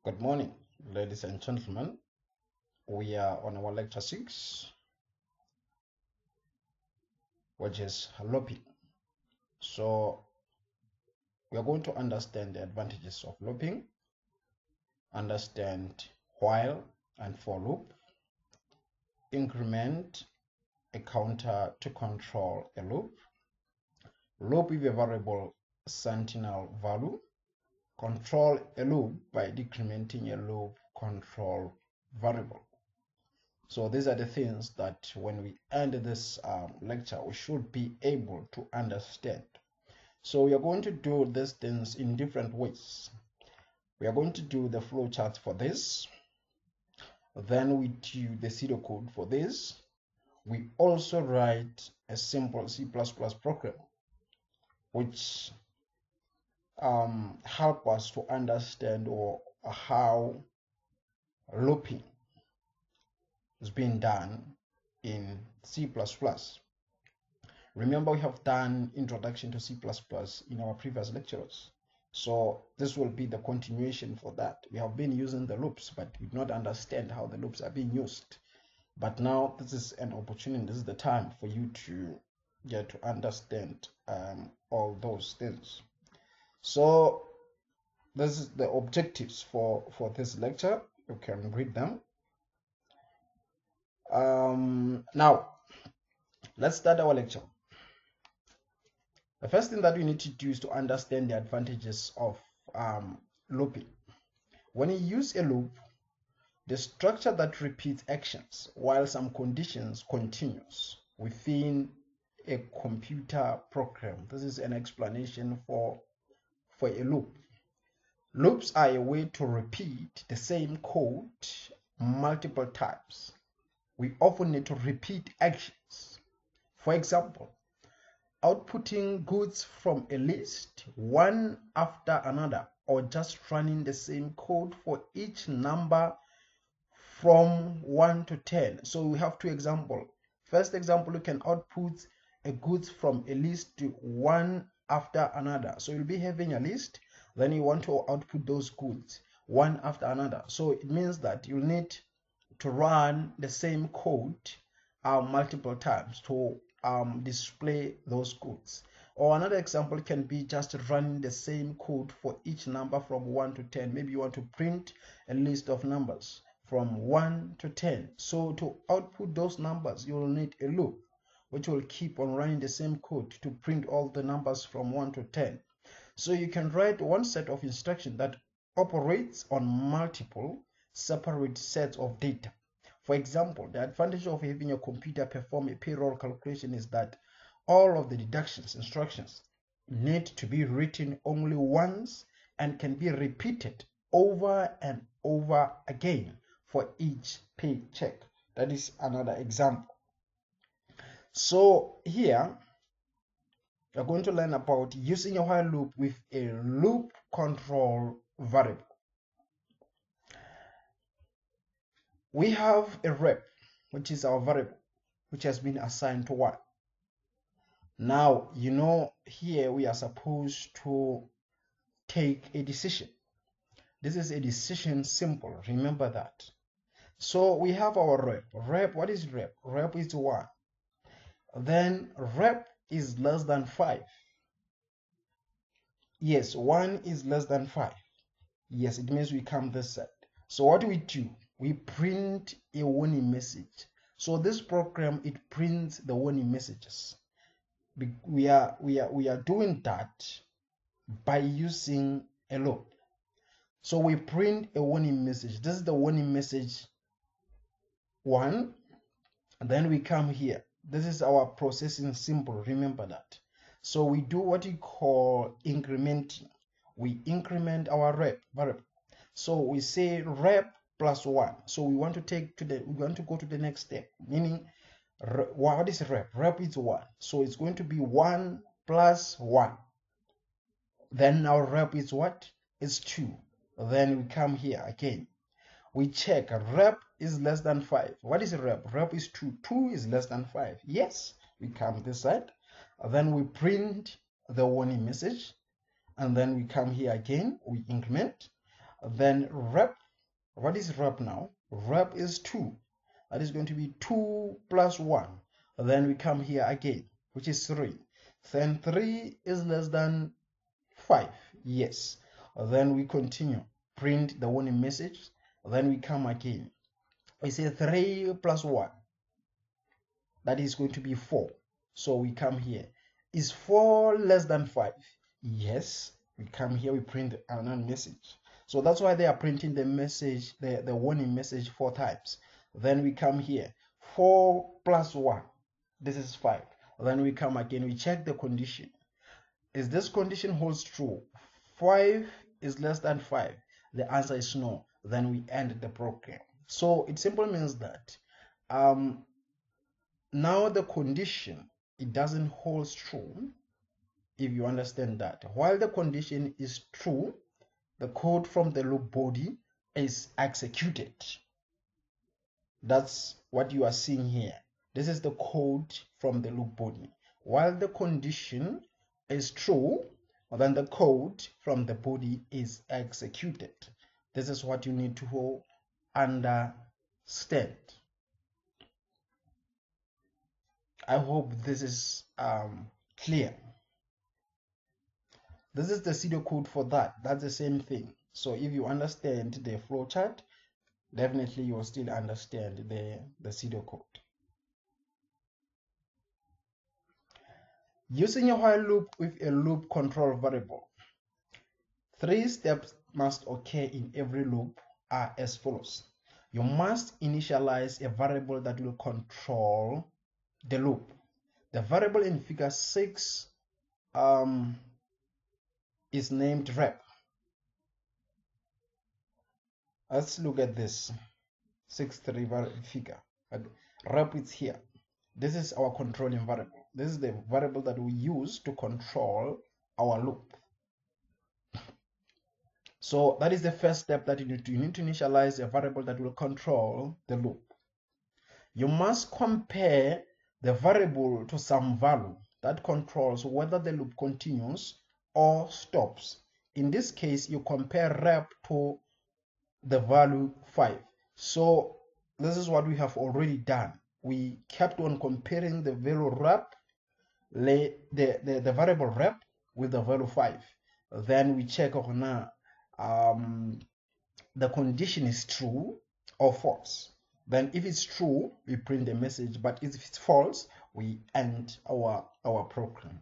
Good morning, ladies and gentlemen. We are on our lecture 6, which is looping. So we are going to understand the advantages of looping, understand while and for loop, increment a counter to control a loop, loop with a variable sentinel value, control a loop by decrementing a loop control variable. So these are the things that when we end this lecture, we should be able to understand. So we are going to do these things in different ways. We are going to do the flowchart for this. Then we do the pseudocode for this. We also write a simple C++ program, which help us to understand how looping is being done in C++. Remember, we have done introduction to C++ in our previous lectures. So this will be the continuation for that. We have been using the loops, but we do not understand how the loops are being used. But now this is an opportunity, this is the time for you to get to understand all those things. So this is the objectives for this lecture. You can read them. Now, let's start our lecture. The first thing that we need to do is to understand the advantages of looping. When you use a loop, the structure that repeats actions while some conditions continues within a computer program. This is an explanation for a loop. Loops are a way to repeat the same code multiple times. We often need to repeat actions. For example, outputting goods from a list one after another, or just running the same code for each number from 1 to 10. So we have two examples. First example, you can output a goods from a list to one after another. So you'll be having a list, then you want to output those goods one after another. So it means that you need to run the same code multiple times to display those goods. Or another example can be just running the same code for each number from 1 to 10. Maybe you want to print a list of numbers from 1 to 10. So to output those numbers, you will need a loop which will keep on running the same code to print all the numbers from 1 to 10. So you can write one set of instructions that operates on multiple separate sets of data. For example, the advantage of having a computer perform a payroll calculation is that all of the deductions instructions need to be written only once and can be repeated over and over again for each paycheck. That is another example. So here we're going to learn about using a while loop with a loop control variable. We have a rep, which is our variable, which has been assigned to 1. Now, here we are supposed to take a decision. This is a decision simple, remember that. So we have our rep. Rep, what is rep? Rep is 1. Then rep is less than 5. Yes, 1 is less than 5. Yes, it means we come this side. So what do? We print a warning message. So this program, it prints the warning messages. We are doing that by using a loop. So we print a warning message. This is the warning message 1. Then we come here. This is our processing symbol. Remember that. So we do what we call incrementing. We increment our rep variable. So we say rep plus 1. So we want to go to the next step, meaning what is rep? Rep is 1. So it's going to be 1 plus 1. Then our rep is what? It's 2. Then we come here again. We check rep is less than 5. What is rep? Rep is 2. 2 is less than 5. Yes, we come this side. Then we print the warning message. And then we come here again. We increment. Then rep, what is rep now? Rep is 2. That is going to be 2 plus 1. Then we come here again, which is 3. Then 3 is less than 5. Yes. Then we continue. Print the warning message. Then we come again. We say 3 plus 1. That is going to be 4. So we come here. Is 4 less than 5? Yes. We come here, we print another message. So that's why they are printing the message, the warning message 4 times. Then we come here. 4 plus 1. This is 5. Then we come again, we check the condition. Is this condition holds true? 5 is less than 5. The answer is no. Then we end the program. So it simply means that now the condition, it doesn't hold true, if you understand that. While the condition is true, the code from the loop body is executed. That's what you are seeing here. This is the code from the loop body. While the condition is true, then the code from the body is executed. This is what you need to understand. I hope this is clear. This is the pseudocode for that. That's the same thing. So if you understand the flowchart, definitely you will still understand the pseudocode. Using a while loop with a loop control variable. 3 steps must occur in every loop are as follows. You must initialize a variable that will control the loop. The variable in figure 6 is named rep. Let's look at this 6.3 figure. Rep is here. This is our controlling variable. This is the variable that we use to control our loop. So that is the first step that you need to initialize a variable that will control the loop. You must compare the variable to some value that controls whether the loop continues or stops. In this case, you compare rep to the value 5. So this is what we have already done. We kept on comparing the value rep, the variable rep with the value 5. Then we check on the condition is true or false. Then if it's true, we print the message, but if it's false, we end our program.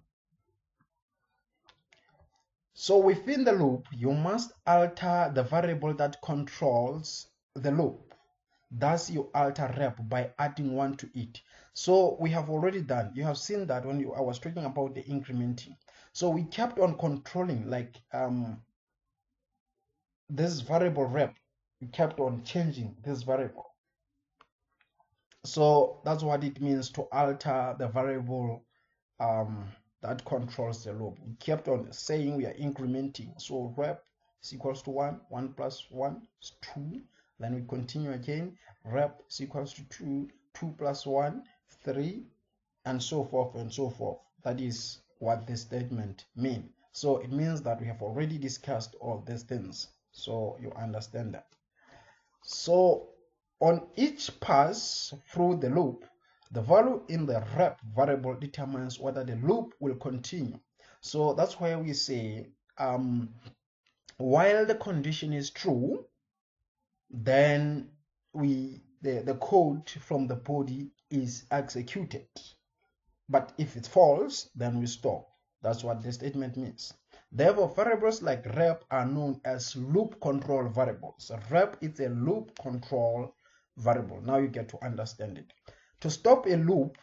So within the loop, you must alter the variable that controls the loop. Thus, you alter rep by adding 1 to it. So we have already done. You have seen that when I was talking about the incrementing. So we kept on controlling, like this variable rep. We kept on changing this variable. So that's what it means to alter the variable that controls the loop. We kept on saying we are incrementing. So rep is equals to 1, 1 plus 1 is 2. Then we continue again. Rep is equals to 2, 2 plus 1, 3, and so forth and so forth. That is what this statement means. So it means that we have already discussed all these things. So you understand that. So on each pass through the loop, the value in the rep variable determines whether the loop will continue. So that's why we say while the condition is true, then the code from the body is executed. But if it's false, then we stop. That's what the statement means. Therefore, variables like rep are known as loop control variables. Rep is a loop control variable. Now you get to understand it. To stop a loop,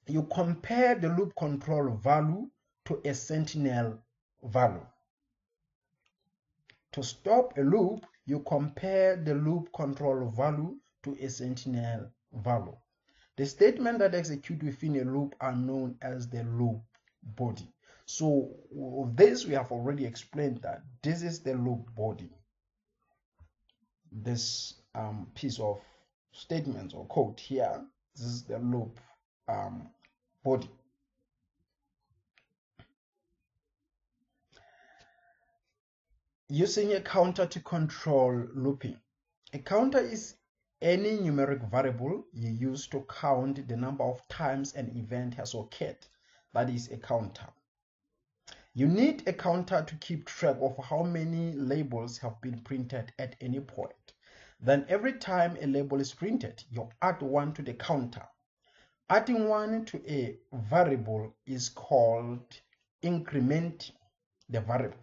you compare the loop control value to a sentinel value. To stop a loop, you compare the loop control value to a sentinel value. The statements that execute within a loop are known as the loop body. So this we have already explained that this is the loop body. This piece of statements or code here, this is the loop body. Using a counter to control looping. A counter is any numeric variable you use to count the number of times an event has occurred. That is a counter. You need a counter to keep track of how many labels have been printed at any point. Then every time a label is printed, you add 1 to the counter. Adding 1 to a variable is called incrementing the variable.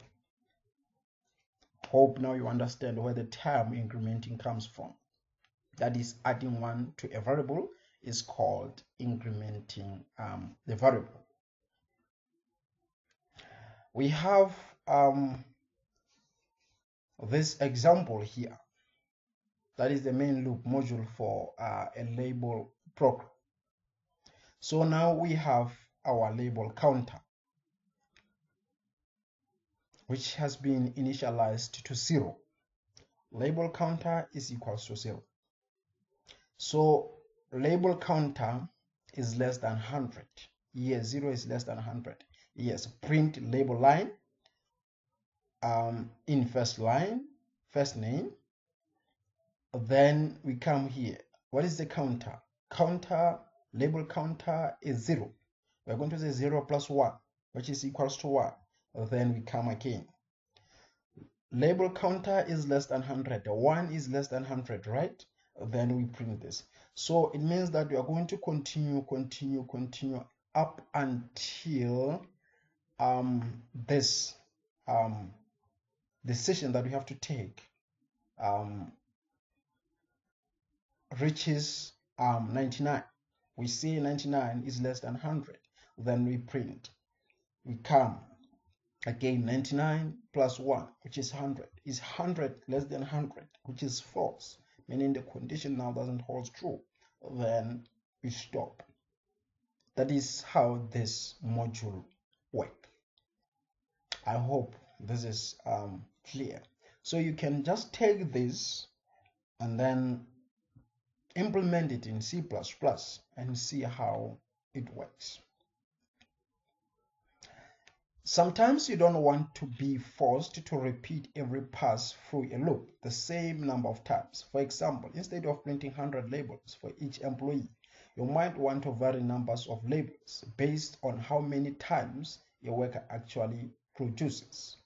Hope now you understand where the term incrementing comes from. That is, adding 1 to a variable is called incrementing the variable. We have this example here. That is the main loop module for a label program. So now we have our label counter, which has been initialized to 0. Label counter is equals to 0. So label counter is less than 100. Yes, 0 is less than 100. Yes, print label line in first line, first name. Then we come here. What is the counter? Label counter is 0. We're going to say 0 plus 1, which is equals to 1. Then we come again. Label counter is less than 100. 1 is less than 100, right? Then we print this. So it means that we are going to continue up until this decision that we have to take reaches 99. We see 99 is less than 100. Then we print. We come again, 99 plus 1, which is 100. Is 100 less than 100, which is false, meaning the condition now doesn't hold true. Then we stop. That is how this module works. I hope this is clear. So you can just take this and then implement it in C++ and see how it works. Sometimes you don't want to be forced to repeat every pass through a loop the same number of times. For example, instead of printing 100 labels for each employee, you might want to vary numbers of labels based on how many times a worker actually produces.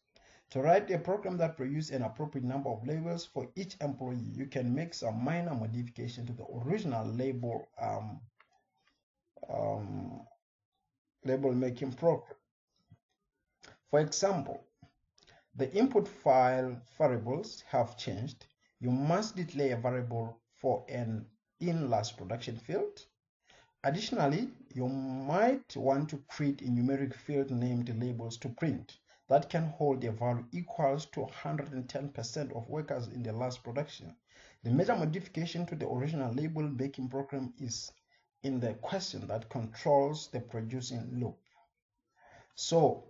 To write a program that produces an appropriate number of labels for each employee, you can make some minor modification to the original label making program. For example, the input file variables have changed. You must declare a variable for an in-last production field. Additionally, you might want to create a numeric field named labels to print that can hold a value equals to 110% of workers in the last production. The major modification to the original label making program is in the question that controls the producing loop. So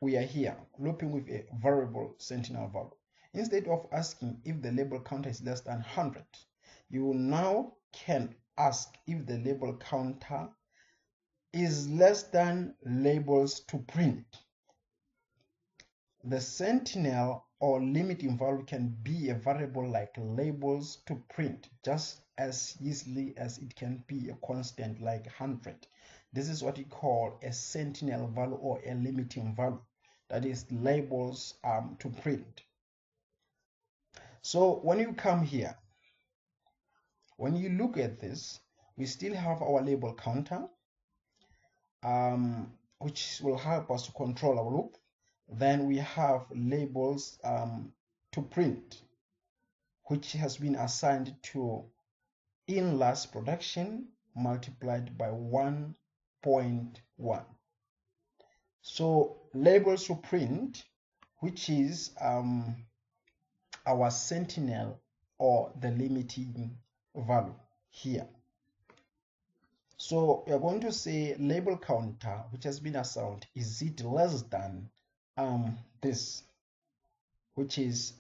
we are here looping with a variable sentinel value. Instead of asking if the label counter is less than 100, you now can ask if the label counter is less than labels to print. The sentinel or limiting value can be a variable like labels to print just as easily as it can be a constant like 100. This is what we call a sentinel value or a limiting value. That is labels to print. So when you come here, when you look at this, we still have our label counter, which will help us to control our loop. Then we have labels to print, which has been assigned to in last production multiplied by 1.1. So labels to print, which is our sentinel or the limiting value here. So we are going to say label counter, which has been assigned, is it less than this, which is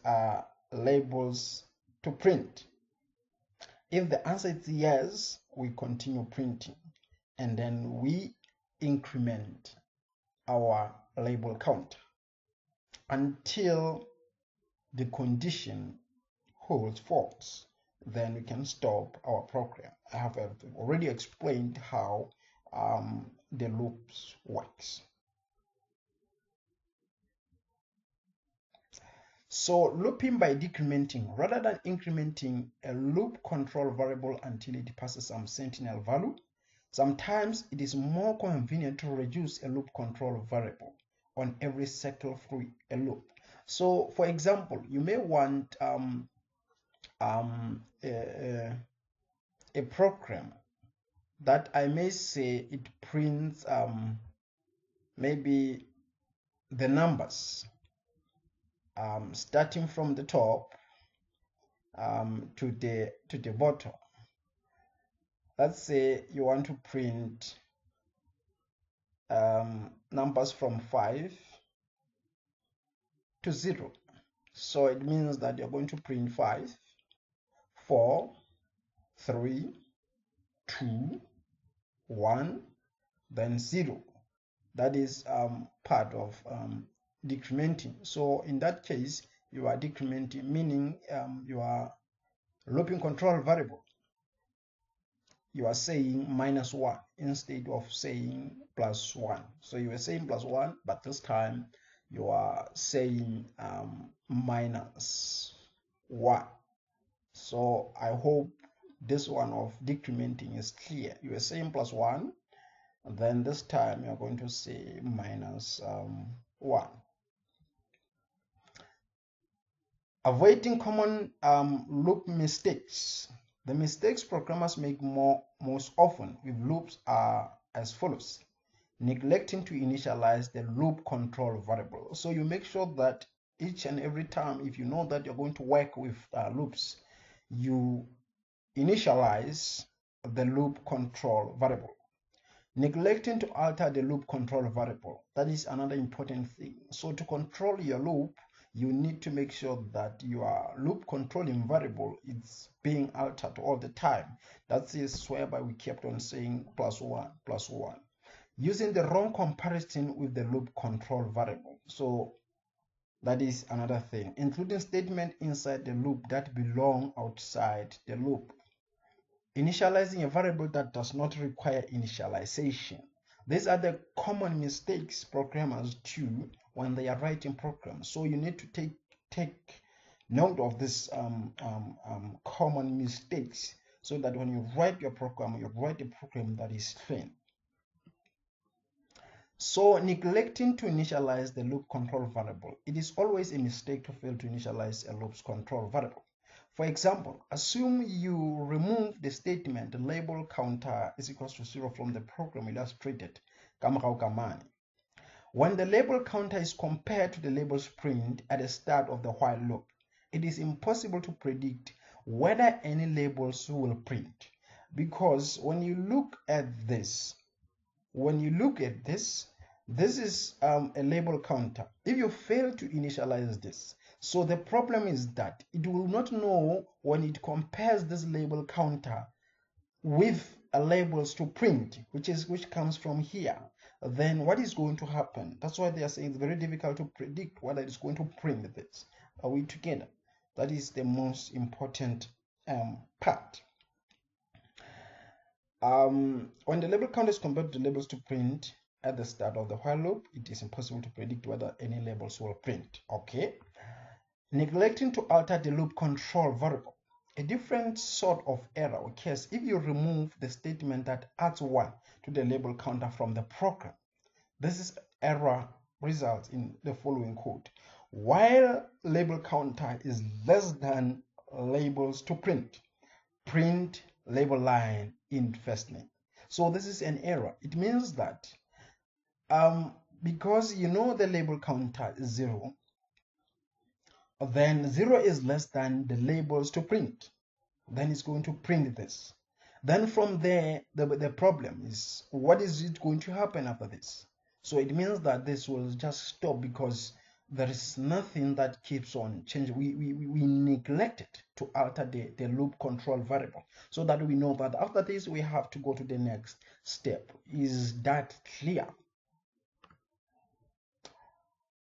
labels to print. If the answer is yes, we continue printing and then we increment our label count until the condition holds false, then we can stop our program. I have already explained how the loops works. So looping by decrementing rather than incrementing a loop control variable until it passes some sentinel value. Sometimes it is more convenient to reduce a loop control variable on every cycle through a loop. So for example, you may want a program that I may say it prints maybe the numbers starting from the top to the bottom. Let's say you want to print numbers from 5 to 0. So it means that you're going to print 5, 4, 3, 2, 1, then 0. That is part of decrementing. So in that case, you are decrementing, meaning you are looping control variable. You are saying -1 instead of saying +1. So you were saying +1, but this time you are saying -1. So I hope this one of decrementing is clear. You were saying +1, and then this time you are going to say -1. Avoiding common loop mistakes. The mistakes programmers make most often with loops are as follows. Neglecting to initialize the loop control variable. So you make sure that each and every time, if you know that you're going to work with loops, you initialize the loop control variable. Neglecting to alter the loop control variable. That is another important thing. So to control your loop, you need to make sure that your loop controlling variable is being altered all the time. That is whereby we kept on saying +1, +1. Using the wrong comparison with the loop control variable. So that is another thing. Including statements inside the loop that belong outside the loop. Initializing a variable that does not require initialization. These are the common mistakes programmers do when they are writing programs. So you need to take note of this common mistakes, so that when you write your program, you write a program that is clean. So neglecting to initialize the loop control variable. It is always a mistake to fail to initialize a loop's control variable. For example, assume you remove the statement the label counter is equals to 0 from the program illustrated. When the label counter is compared to the label's print at the start of the while loop, it is impossible to predict whether any labels will print. Because when you look at this, this is a label counter. If you fail to initialize this, so the problem is that it will not know when it compares this label counter with a labels to print, which comes from here. Then what is going to happen? That's why they are saying it's very difficult to predict whether it's going to print this. Are we together? That is the most important part. When the label count is compared to the labels to print at the start of the while loop, it is impossible to predict whether any labels will print. Okay. Neglecting to alter the loop control variable. A different sort of error occurs if you remove the statement that adds 1 to the label counter from the program. This error results in the following code. While label counter is less than labels to print, print label line in first name. So this is an error. It means that because you know the label counter is 0, then 0 is less than the labels to print. Then it's going to print this. Then from there, the problem is, what is it going to happen after this? So it means that this will just stop because there is nothing that keeps on changing. We neglected to alter the loop control variable, so that we know that after this we have to go to the next step. Is that clear?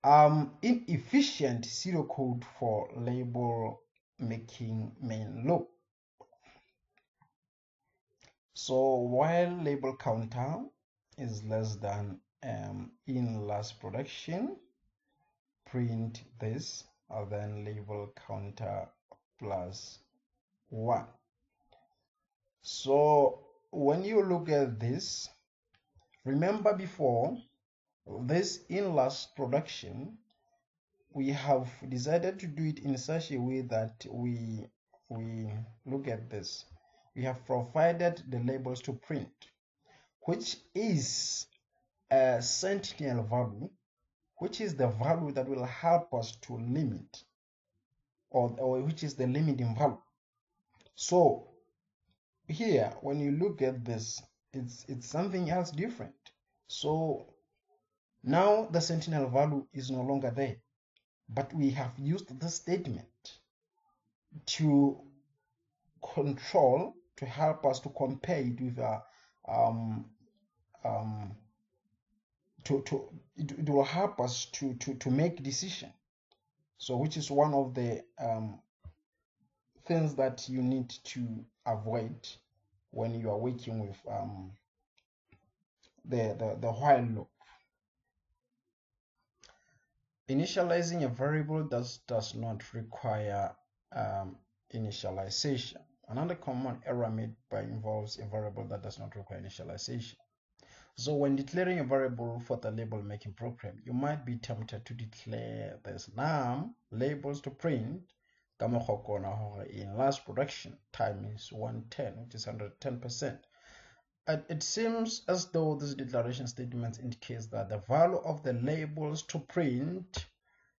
inefficient pseudocode for label making main loop. So while label counter is less than in last production, print this, then label counter plus 1. So when you look at this, remember before this in last production, we have decided to do it in such a way that we look at this. We have provided the labels to print, which is a sentinel value, which is the value that will help us to limit, or which is the limiting value. So here, when you look at this, it's something else different. So now the sentinel value is no longer there, but we have used the statement to control, to help us to compare it with it will help us to make decision. So which is one of the things that you need to avoid when you are working with the while loop. Initializing a variable does not require initialization. Another common error made by involves a variable that does not require initialization. So when declaring a variable for the label making program, you might be tempted to declare this num labels to print in last production time is 110, which is 110%. It seems as though this declaration statement indicates that the value of the labels to print,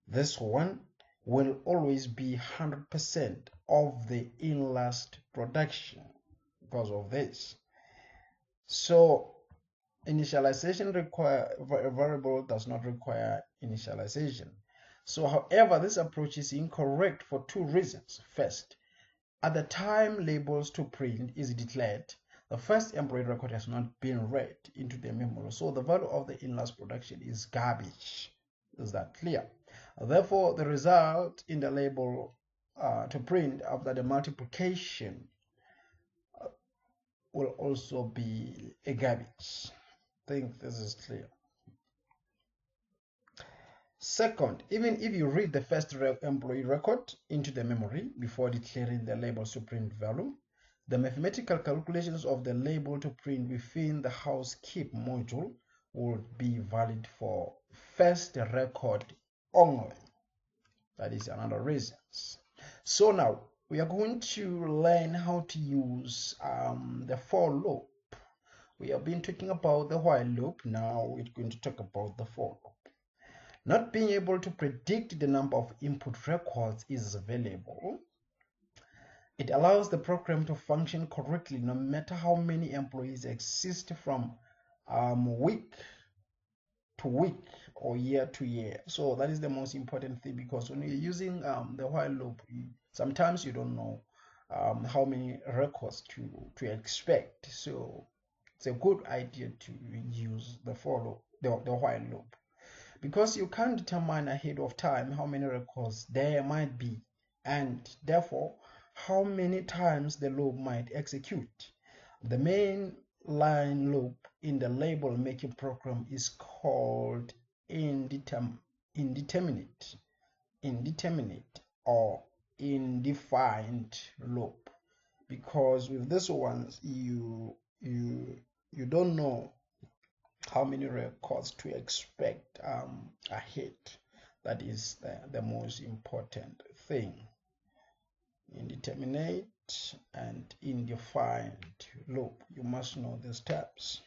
this one, will always be 100% of the in last production because of this. So initialization variable does not require initialization. So however, this approach is incorrect for two reasons. First, at the time labels to print is declared, the first employee record has not been read into the memory, so the value of the in last production is garbage. Is that clear? Therefore, the result in the label to print after the multiplication will also be a garbage. I think this is clear. Second, even if you read the first employee record into the memory before declaring the label to print value, the mathematical calculations of the label to print within the housekeep module would be valid for first record only. That is another reason. So now we are going to learn how to use the for loop. We have been talking about the while loop. Now we're going to talk about the for loop. Not being able to predict the number of input records is valuable. It allows the program to function correctly no matter how many employees exist from week to week or year to year. So that is the most important thing, because when you're using the while loop, sometimes you don't know how many records to expect. So it's a good idea to use the for loop, the while loop, because you can't determine ahead of time how many records there might be, and therefore how many times the loop might execute. The main line loop in the label making program is called indeterminate or indefined loop, because with this one you don't know how many records to expect ahead. That is the most important thing. Indeterminate and indefined loop. You must know the steps.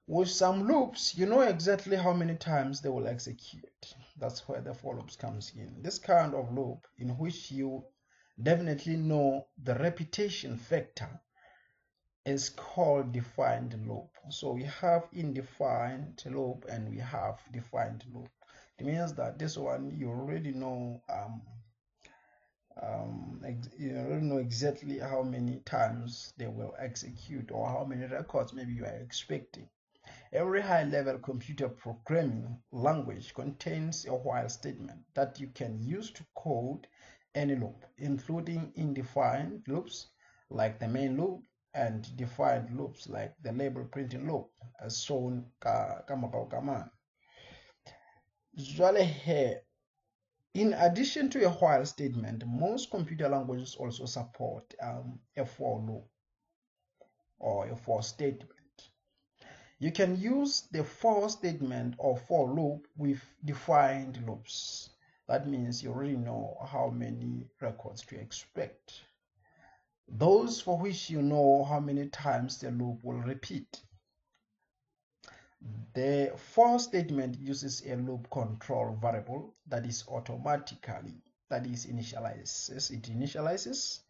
With some loops, you know exactly how many times they will execute. That's where the for loops comes in. This kind of loop, in which you definitely know the repetition factor, is called defined loop. So we have indefined loop and we have defined loop. It means that this one you already know you already know exactly how many times they will execute or how many records maybe you are expecting. Every high-level computer programming language contains a while statement that you can use to code any loop, including indefined loops like the main loop and defined loops like the label printing loop, as shown ka morao ka mane. Jwale here, in addition to a while statement, most computer languages also support a for loop or a for statement. You can use the for statement or for loop with defined loops. That means you already know how many records to expect. Those for which you know how many times the loop will repeat. The for statement uses a loop control variable that is initializes. It initializes,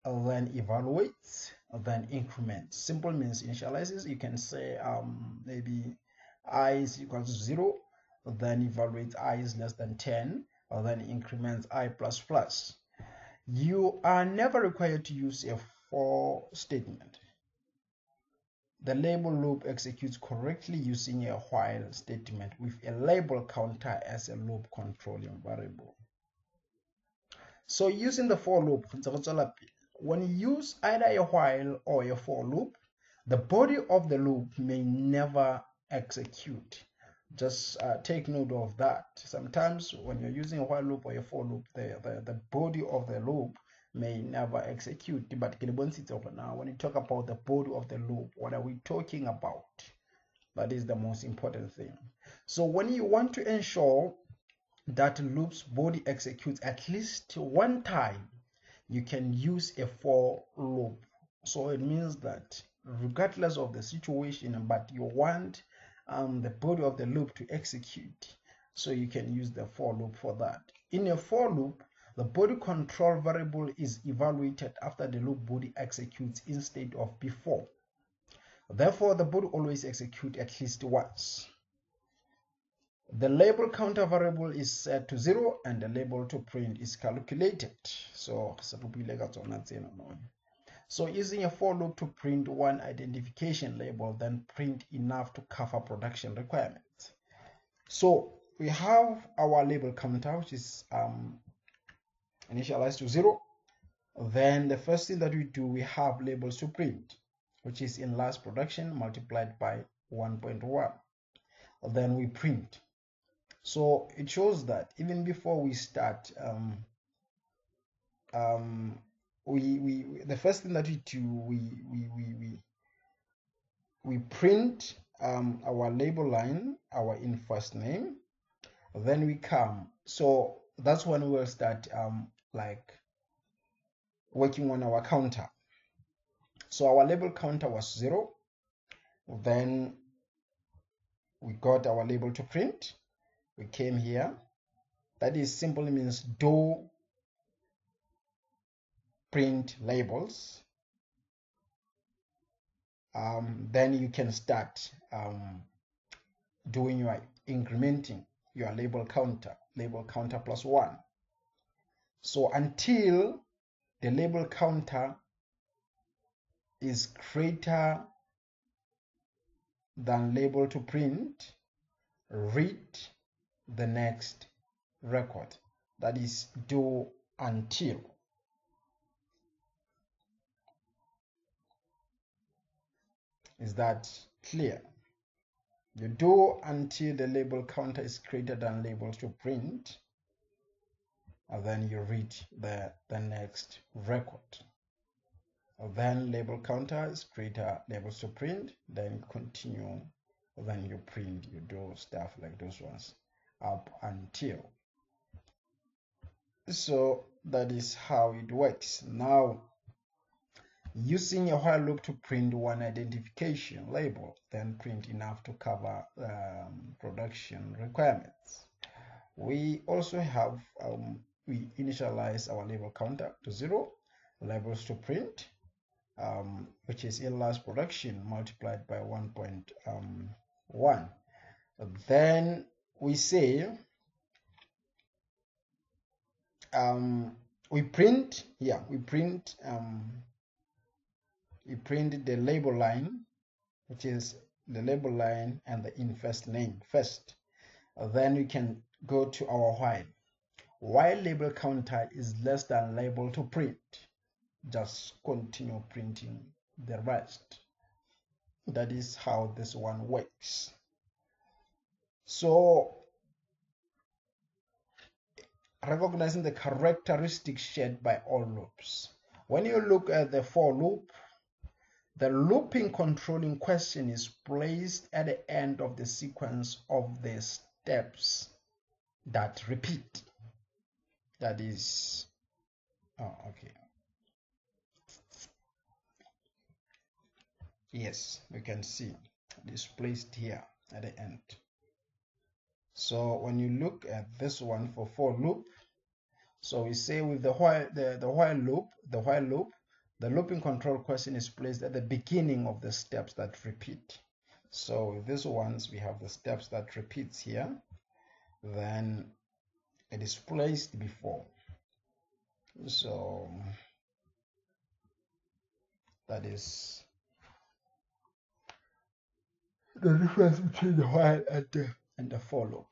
then evaluates, then increments. Simple means initializes. You can say maybe I is equal to 0, then evaluates I is less than 10, or then increments I plus plus. You are never required to use a for statement. The label loop executes correctly using a while statement with a label counter as a loop controlling variable. So using the for loop, when you use either a while or a for loop, the body of the loop may never execute. Just take note of that. Sometimes when you're using a while loop or a for loop, the body of the loop may never execute. But now, when you talk about the body of the loop, what are we talking about? That is the most important thing. So when you want to ensure that loop's body executes at least one time, you can use a for loop. So it means that regardless of the situation, but you want the body of the loop to execute, so you can use the for loop for that. In a for loop, the body control variable is evaluated after the loop body executes instead of before. Therefore, the body always executes at least once. The label counter variable is set to 0 and the label to print is calculated. So using a for loop to print one identification label, then print enough to cover production requirements. So we have our label counter, which is initialized to 0. Then the first thing that we do, we have labels to print, which is in last production multiplied by 1.1. Then we print. So it shows that even before we start, the first thing that we do, we print our label line, our in first name. Then we come. So that's when we'll start like working on our counter. So our label counter was 0. Then we got our label to print. We came here. That is simply means do print labels. Then you can start doing your incrementing your label counter plus 1. So until the label counter is greater than label to print, read the next record. That is do until. Is that clear? You do until the label counter is greater than labels to print, and then you read the next record. Then label counter is greater labels to print, then you continue, then you print, you do stuff like those ones up until. So that is how it works. Now, using a while loop to print one identification label, then print enough to cover production requirements. We also have, we initialize our label counter to 0, labels to print, which is in last production multiplied by 1.1. Then we say, we print the label line, which is the label line and the in first name first. Then we can go to our while label counter is less than label to print, just continue printing the rest. That is how this one works. So recognizing the characteristics shared by all loops. When you look at the for loop, the looping controlling question is placed at the end of the sequence of the steps that repeat. That is, okay. Yes, we can see it is placed here at the end. So when you look at this one for loop, so we say with the while loop, the looping control question is placed at the beginning of the steps that repeat. So with these ones, we have the steps that repeats here, then it is placed before. So that is the difference between the while and the for loop.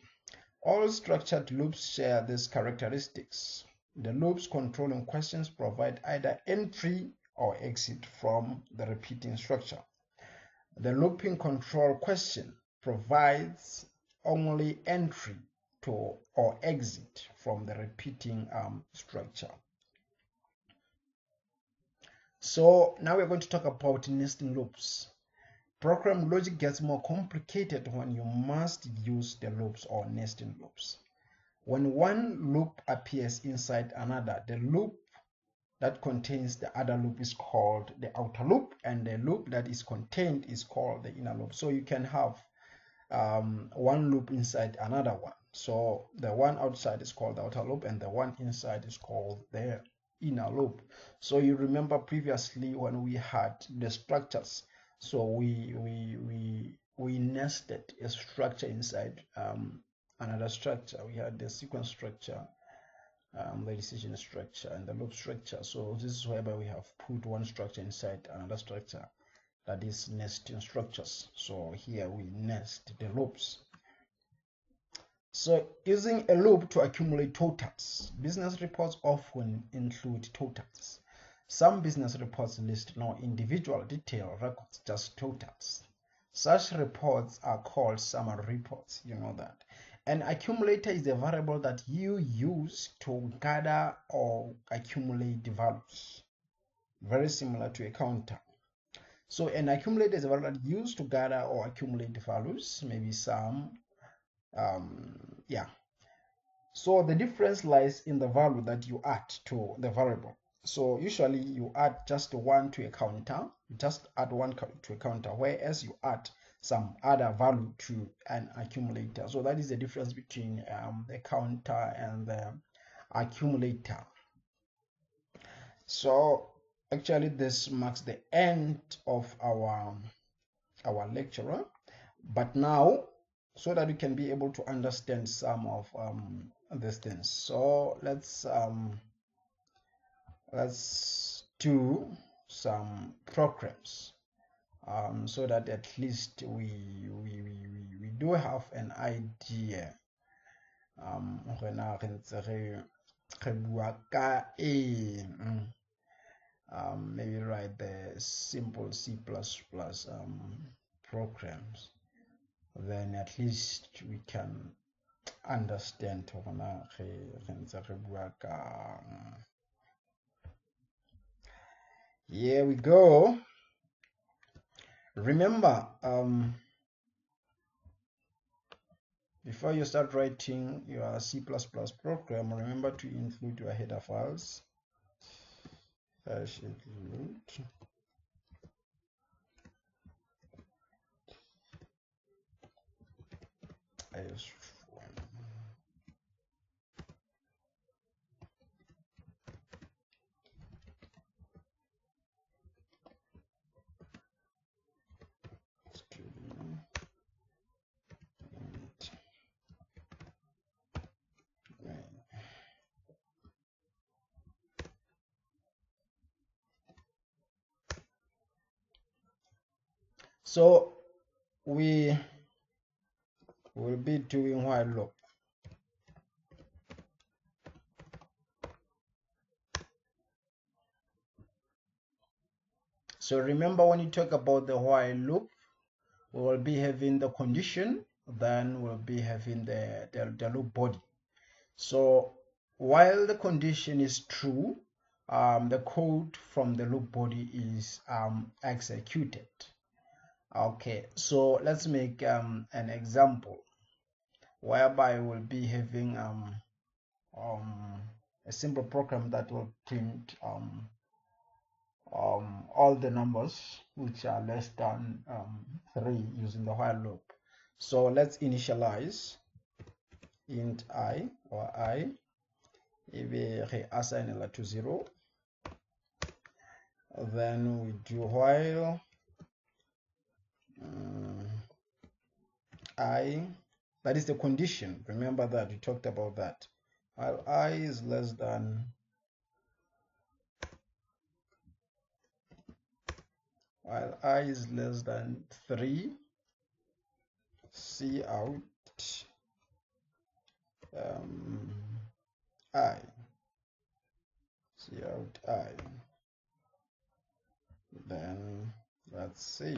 All structured loops share these characteristics. The loops controlling questions provide either entry or exit from the repeating structure. The looping control question provides only entry to or exit from the repeating structure. So now we're going to talk about nesting loops. Program logic gets more complicated when you must use the loops or nesting loops. When one loop appears inside another, the loop that contains the other loop is called the outer loop, and the loop that is contained is called the inner loop. So you can have one loop inside another one. So the one outside is called the outer loop, and the one inside is called the inner loop. So you remember previously when we had the structures, so we nested a structure inside another structure. We had the sequence structure, the decision structure, and the loop structure. So this is whereby we have put one structure inside another structure, that is nesting structures. So here we nest the loops. So using a loop to accumulate totals. Business reports often include totals. Some business reports list no individual detail records, just totals. Such reports are called summary reports, you know that. An accumulator is a variable that you use to gather or accumulate values. Very similar to a counter. So an accumulator is a variable that used to gather or accumulate values, maybe some, yeah. So the difference lies in the value that you add to the variable. So usually you add just one to a counter, you just add one to a counter, whereas you add some other value to an accumulator. So that is the difference between the counter and the accumulator. So actually this marks the end of our lecture, but now so that we can be able to understand some of these things, so let's do some programs so that at least we do have an idea maybe write the simple C++ programs, then at least we can understand. Here we go. Remember, before you start writing your C++ program, remember to include your header files. So we will be doing while loop. So remember, when you talk about the while loop, we will be having the condition, then we'll be having the loop body. So while the condition is true, the code from the loop body is executed. Okay, so let's make an example whereby we'll be having a simple program that will print all the numbers which are less than 3 using the while loop. So let's initialize int I, or I, if we assign it to 0, then we do while I, that is the condition. Remember that we talked about that. While I is less than while I is less than 3, see out I, see out I. Then let's see.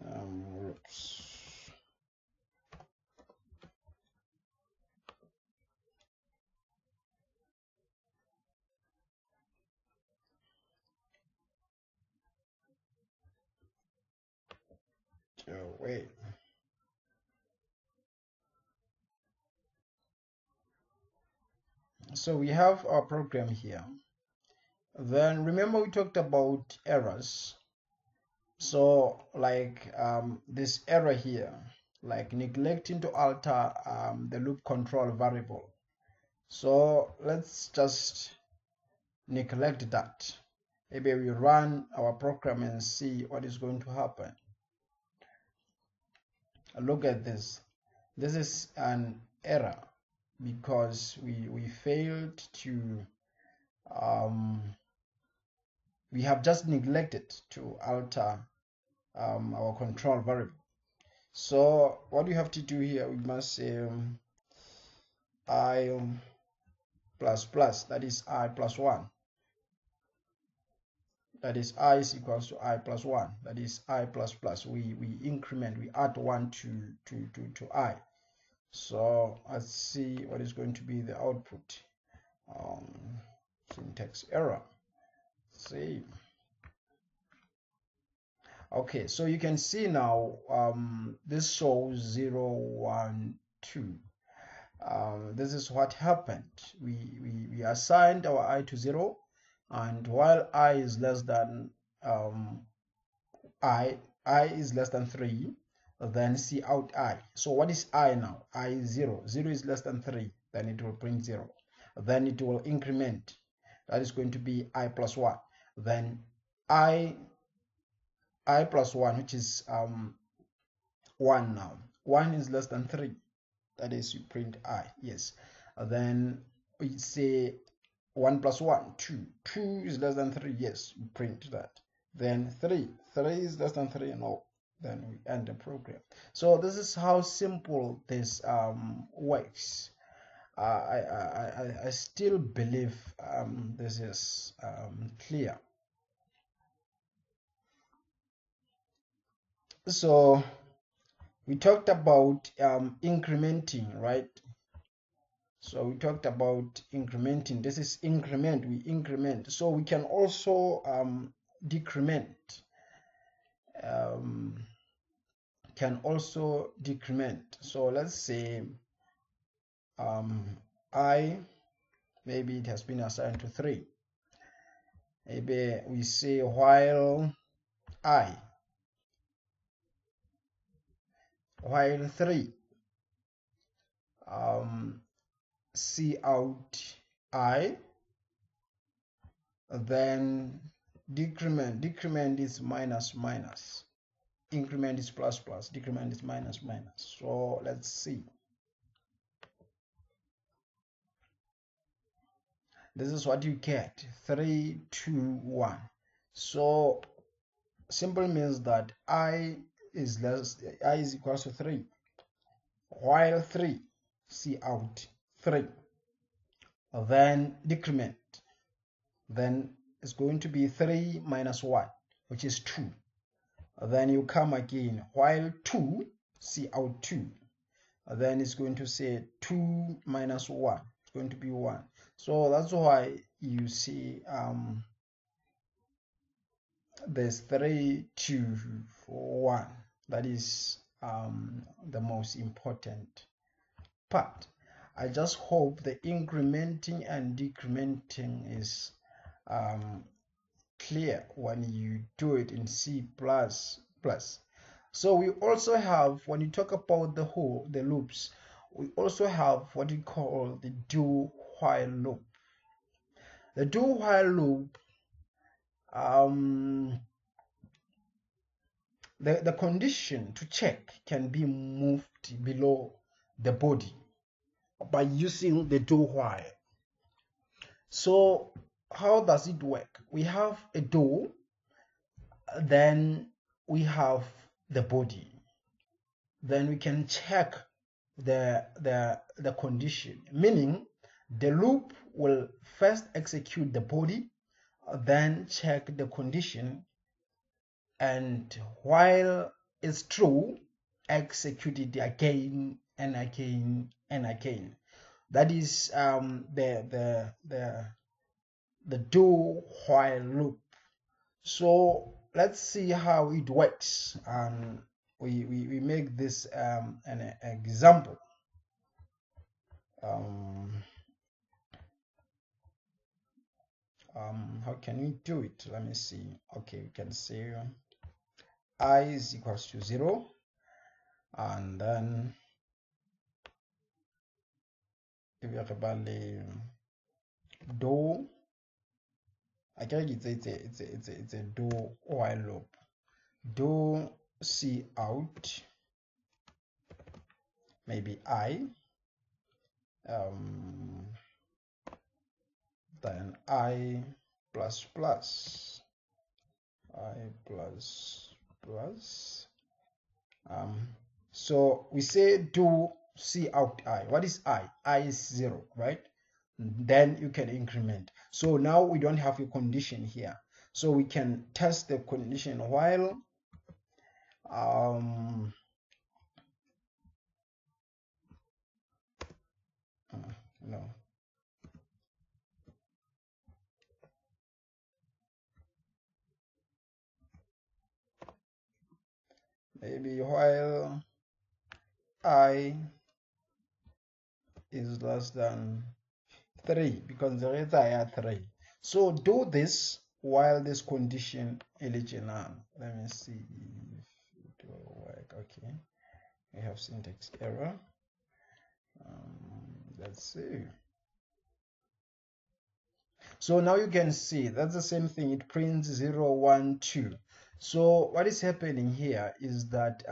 Oops. Wait. So we have our program here. Then remember we talked about errors. So like this error here, like neglecting to alter the loop control variable. So let's just neglect that. Maybe we run our program and see what is going to happen. Look at this. This is an error because we failed to we have just neglected to alter our control variable. So what we have to do here, we must say I plus plus, that is I plus 1. That is I is equals to I plus 1. That is I plus plus. We increment, we add 1 to I. So let's see what is going to be the output. Syntax error. See. Okay, so you can see now this shows 0, 1, 2. This is what happened. We assigned our I to 0, and while I is less than I is less than 3, then see out I. So what is I now? I is 0. 0 is less than 3, then it will print 0. Then it will increment. That is going to be I plus 1. Then I plus 1, which is 1 now. 1 is less than 3. That is, you print I. Yes. Then we say 1 plus 1, 2. 2 is less than 3. Yes, you print that. Then 3. 3 is less than 3. No. Then we end the program. So this is how simple this works. I still believe this is clear. So we talked about incrementing, right? So we talked about incrementing. This is increment. We increment. So we can also decrement. Can also decrement. So let's say I, maybe it has been assigned to 3. Maybe we say while 3 see out I, then decrement is minus minus, increment is plus plus, decrement is minus minus. So let's see. This is what you get, 3, 2, 1. So simply means that I is equals to 3, while 3, see out 3, then decrement, then it's going to be 3 minus 1, which is 2. Then you come again, while 2, see out 2, then it's going to say 2 minus 1, it's going to be 1. So that's why you see there's 3, 2, 1. That is the most important part. I just hope the incrementing and decrementing is clear when you do it in C++. So we also have, when you talk about the loops, we also have what we call the do-while loop. The do-while loop, the condition to check can be moved below the body by using the do-while. So how does it work? We have a do, then we have the body. Then we can check the condition, meaning the loop will first execute the body, then check the condition, and while it's true, execute it again and again and again. That is the do while loop. So let's see how it works, and we make this an example. How can we do it? Let me see. Okay, we can say I is equals to 0, and then do. I can it's a do while loop. Do C out, maybe I, then I plus plus, I plus plus. So we say do C out I. What is I? I is 0, right? Then you can increment. So now we don't have a condition here. So we can test the condition while no. Maybe while I is less than 3, because the rates are at 3. So do this while this condition eligible. Let me see if it will work. Okay, we have syntax error. Let's see. So now you can see that's the same thing. It prints 0, 1, 2. So what is happening here is that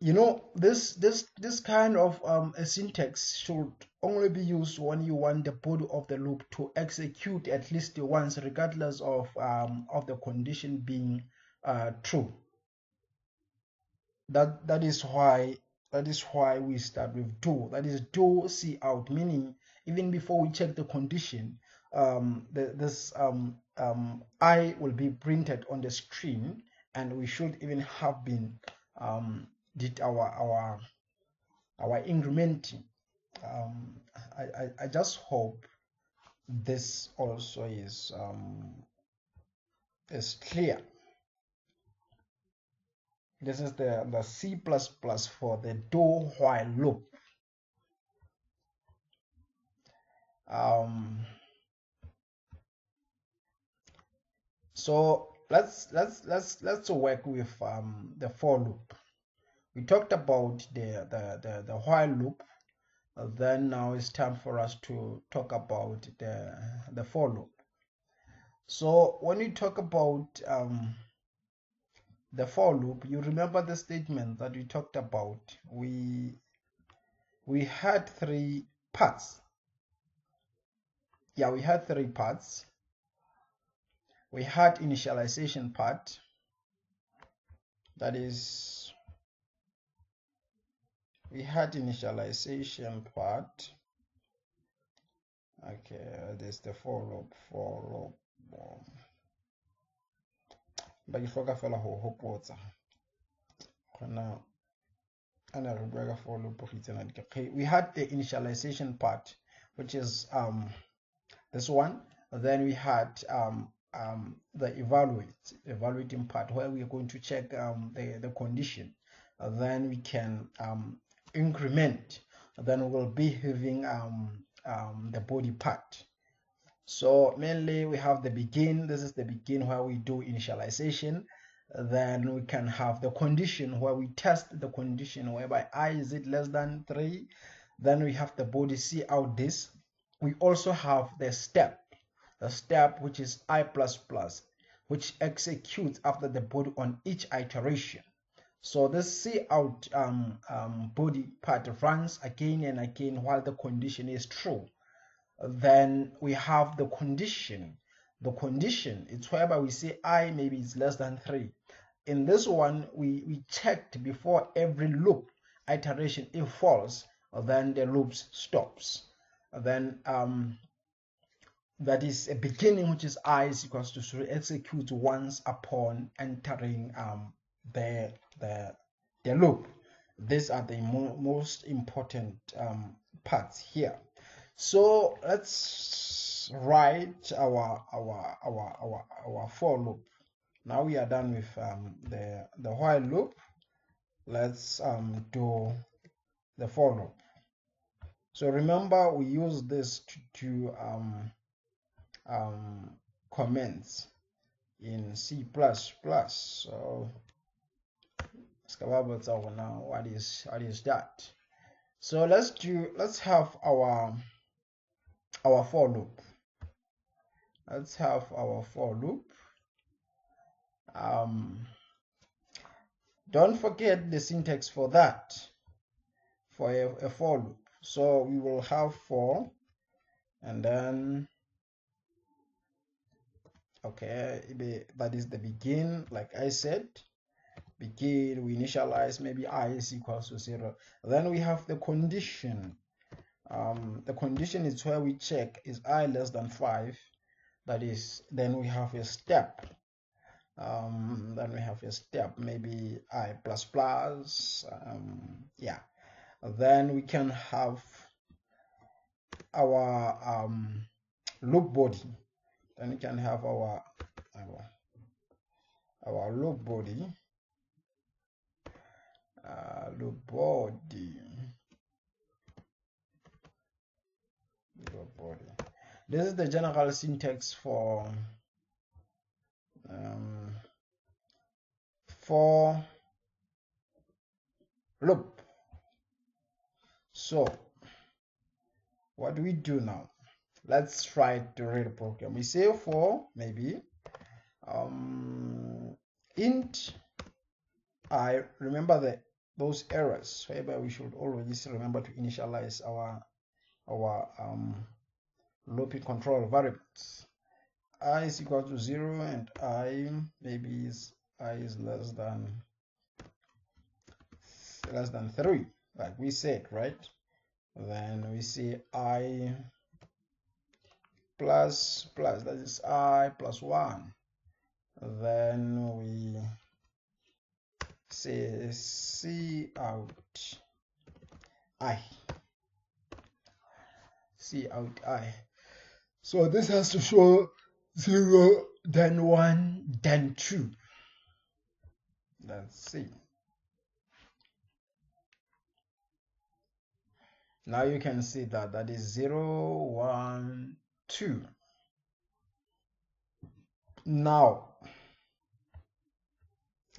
you know, this kind of a syntax should only be used when you want the body of the loop to execute at least once, regardless of the condition being true. That is why we start with do. That is do C out, meaning even before we check the condition, this I will be printed on the screen, and we should even have been did our incrementing. I just hope this also is clear. This is the C++ for the do while loop. So let's work with the for loop. We talked about the while loop. Then now it's time for us to talk about the for loop. So when we talk about the for loop, you remember the statement that we talked about. We had 3 parts. Yeah, we had 3 parts. we had initialization part, that is, we had initialization part. Okay, there's the for loop ba ke hloka fela ho hopotsa gona ana re bua ka for loop we had the initialization part, which is this one. Then we had the evaluating part, where we are going to check the condition. Then we can increment. Then we will be having the body part. So mainly we have the begin. This is the begin where we do initialization. Then we can have the condition where we test the condition whereby I is it less than 3. Then we have the body see out this. We also have the step which is I++, which executes after the body on each iteration. So this see out body part runs again and again while the condition is true. Then we have the condition. The condition, it's whereby we say I maybe is less than 3. In this one, we checked before every loop iteration. If false, then the loop stops. Then that is a beginning, which is I is equals to 3, executes once upon entering the loop. These are the most important parts here. So let's write our for loop. Now we are done with the while loop. Let's do the for loop. So remember, we use this to comments in C++. So now what is that? So let's have our for loop. Let's have our for loop. Don't forget the syntax for that, for a for loop. So we will have for, and then okay, that is the begin. Like I said, begin, we initialize, maybe I is equals to 0. Then we have the condition. The condition is where we check is I less than 5. That is, then we have a step. Then we have a step, maybe I++. Yeah. Then we can have our loop body. Then we can have our loop body. Loop body. This is the general syntax for loop. So what do we do now? Let's try to read the program. We say for maybe int I. Remember those errors, whereby we should always remember to initialize our looping control variables. I is equal to 0 and I maybe is I is less than 3, like we said, right? Then we say I plus, that is I plus 1. Then we say C out I. C out I. So this has to show 0, then 1, then 2. Let's see. Now you can see that is 0, 1, 2. Now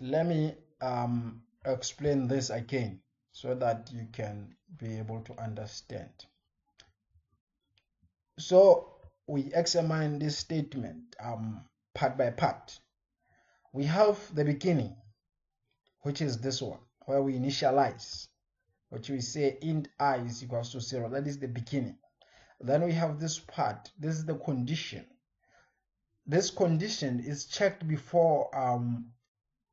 let me explain this again so that you can be able to understand. So we examine this statement part by part. We have the beginning, which is this one, where we initialize, which we say int I is equals to 0. That is the beginning. Then we have this part. This is the condition. this condition is checked before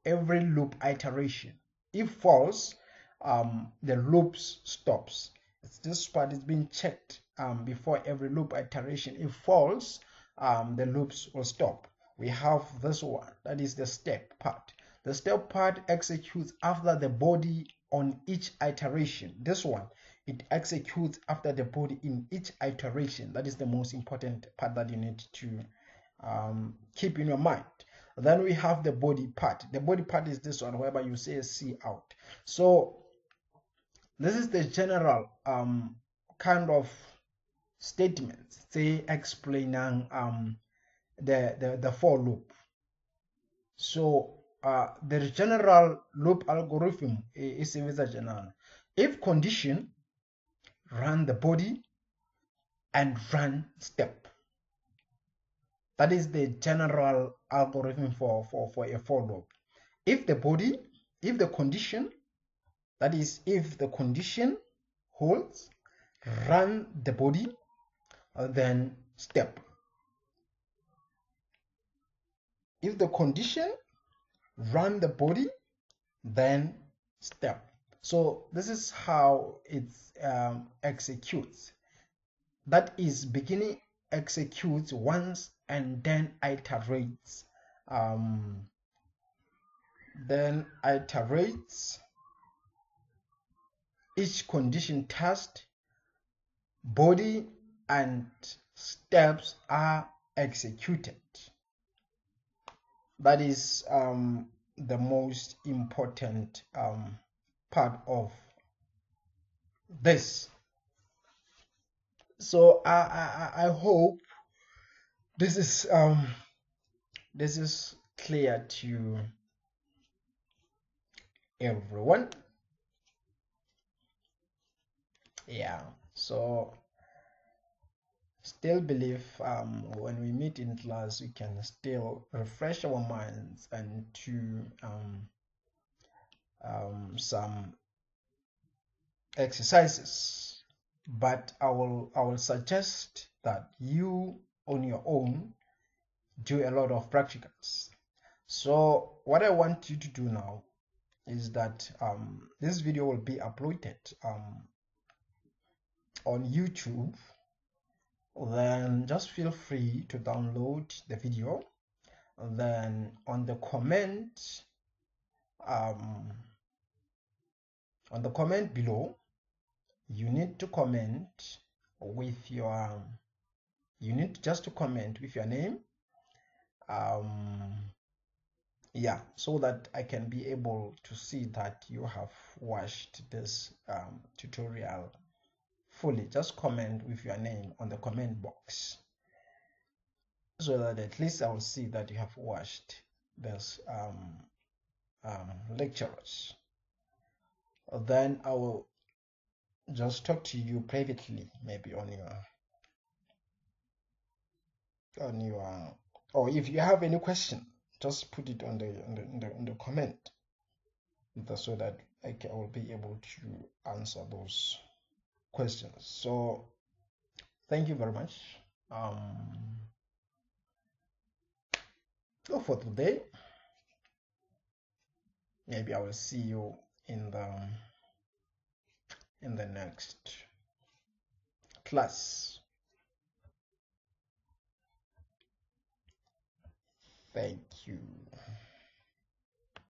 every loop iteration. If false, the loops stops. This part is being checked before every loop iteration. If false, the loops will stop. We have this one, that is the step part. The step part executes after the body on each iteration. This one, it executes after the body in each iteration. That is the most important part that you need to keep in your mind. Then we have the body part. The body part is this one, whereby you say C out. So this is the general kind of statements they explaining the for loop. So the general loop algorithm is a general. If condition, run the body and run step. That is the general algorithm for a for loop. If the condition, that is if the condition holds, run the body, then step. If the condition, run the body, then step. So this is how it executes. That is, beginning executes once and then iterates. Each condition test, body and steps are executed. That is the most important part of this. So I hope this is clear to everyone. Yeah, so still believe when we meet in class we can still refresh our minds and do some exercises, but I will suggest that you on your own do a lot of practicals. So what I want you to do now is that this video will be uploaded on YouTube. Then just feel free to download the video. Then on the comment below, you need to comment with your name, yeah, so that I can be able to see that you have watched this tutorial fully. Just comment with your name on the comment box, so that at least I will see that you have watched this lectures. Then I will just talk to you privately, maybe on your or if you have any question, just put it on the comment, so that I will be able to answer those questions. So thank you very much for today. Maybe I will see you in the next class. Thank you.